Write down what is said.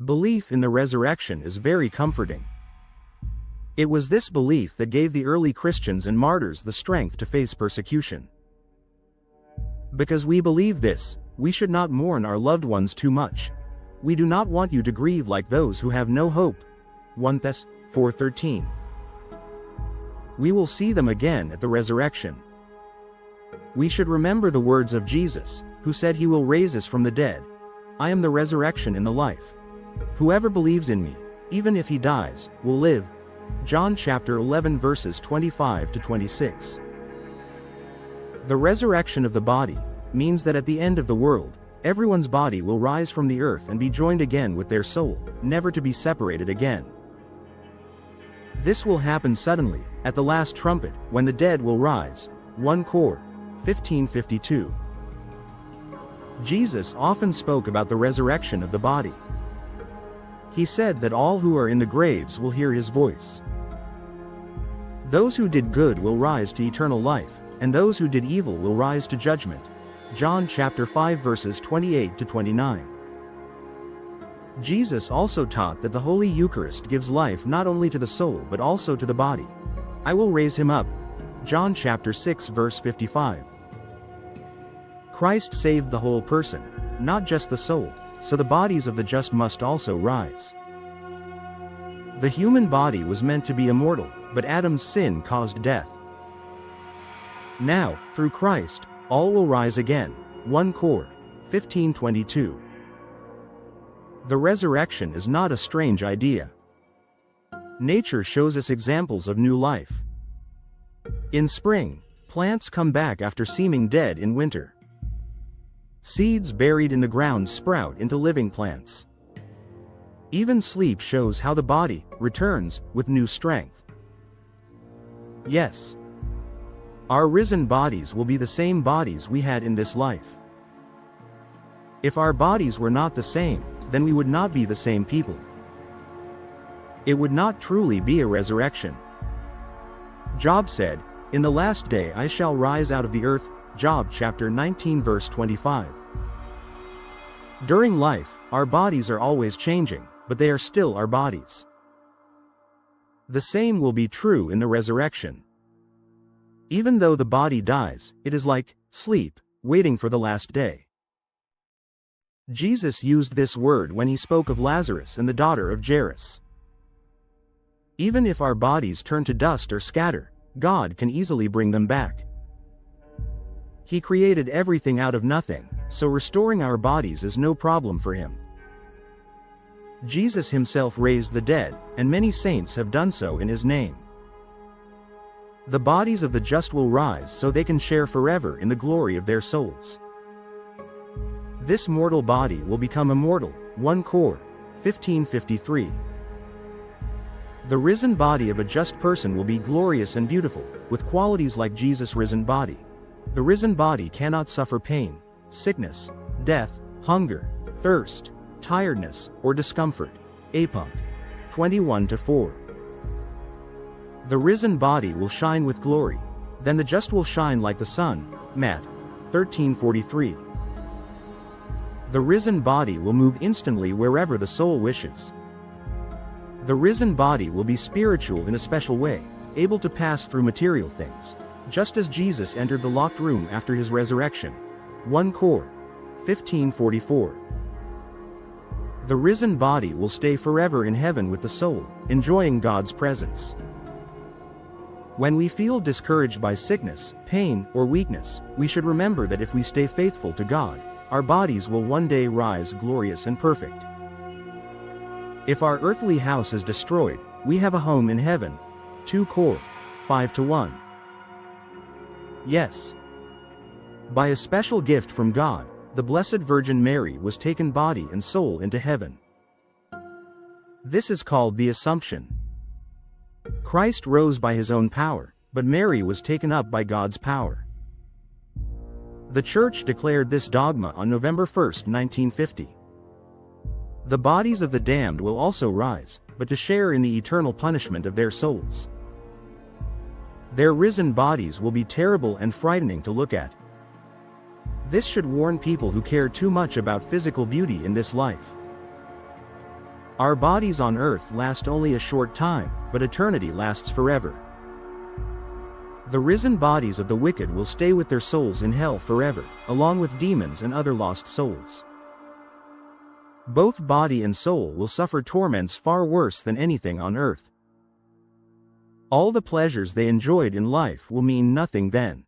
Belief in the resurrection is very comforting. It was this belief that gave the early Christians and martyrs the strength to face persecution. Because we believe this, we should not mourn our loved ones too much. We do not want you to grieve like those who have no hope. 1 Thess. 4:13. We will see them again at the resurrection. We should remember the words of Jesus, who said he will raise us from the dead. I am the resurrection and the life. Whoever believes in me, even if he dies, will live. John chapter 11 verses 25 to 26. The resurrection of the body means that at the end of the world, everyone's body will rise from the earth and be joined again with their soul, never to be separated again. This will happen suddenly, at the last trumpet, when the dead will rise. 1 Cor. 15:52. Jesus often spoke about the resurrection of the body. He said that all who are in the graves will hear his voice. Those who did good will rise to eternal life, and those who did evil will rise to judgment. John chapter 5 verses 28 to 29. Jesus also taught that the Holy Eucharist gives life not only to the soul but also to the body. I will raise him up. John chapter 6 verse 55. Christ saved the whole person, not just the soul, so the bodies of the just must also rise. The human body was meant to be immortal, but Adam's sin caused death. Now, through Christ, all will rise again. 1 Cor. 15:22. The resurrection is not a strange idea. Nature shows us examples of new life. In spring, plants come back after seeming dead in winter. Seeds buried in the ground sprout into living plants. Even sleep shows how the body returns with new strength. Yes, our risen bodies will be the same bodies we had in this life. If our bodies were not the same, then we would not be the same people. It would not truly be a resurrection. Job said, "In the last day I shall rise out of the earth." Job chapter 19 verse 25. During life, our bodies are always changing, but they are still our bodies. The same will be true in the resurrection. Even though the body dies, it is like sleep, waiting for the last day. Jesus used this word when he spoke of Lazarus and the daughter of Jairus. Even if our bodies turn to dust or scatter, God can easily bring them back. He created everything out of nothing, so restoring our bodies is no problem for him. Jesus himself raised the dead, and many saints have done so in his name. The bodies of the just will rise so they can share forever in the glory of their souls. This mortal body will become immortal. 1 Cor. 15:53. The risen body of a just person will be glorious and beautiful, with qualities like Jesus' risen body. The risen body cannot suffer pain, sickness, death, hunger, thirst, tiredness, or discomfort. Apok. 21-4. The risen body will shine with glory. Then the just will shine like the sun. Matt. 13:43. The risen body will move instantly wherever the soul wishes. The risen body will be spiritual in a special way, able to pass through material things, just as Jesus entered the locked room after his resurrection. 1 Cor. 15:44. The risen body will stay forever in heaven with the soul, enjoying God's presence. When we feel discouraged by sickness, pain, or weakness, we should remember that if we stay faithful to God, our bodies will one day rise glorious and perfect. If our earthly house is destroyed, we have a home in heaven. 2 Cor. 5-1. Yes. By a special gift from God, the Blessed Virgin Mary was taken body and soul into heaven. This is called the Assumption. Christ rose by his own power, but Mary was taken up by God's power. The Church declared this dogma on November 1, 1950. The bodies of the damned will also rise, but to share in the eternal punishment of their souls. Their risen bodies will be terrible and frightening to look at. This should warn people who care too much about physical beauty in this life. Our bodies on earth last only a short time, but eternity lasts forever. The risen bodies of the wicked will stay with their souls in hell forever, along with demons and other lost souls. Both body and soul will suffer torments far worse than anything on earth. All the pleasures they enjoyed in life will mean nothing then.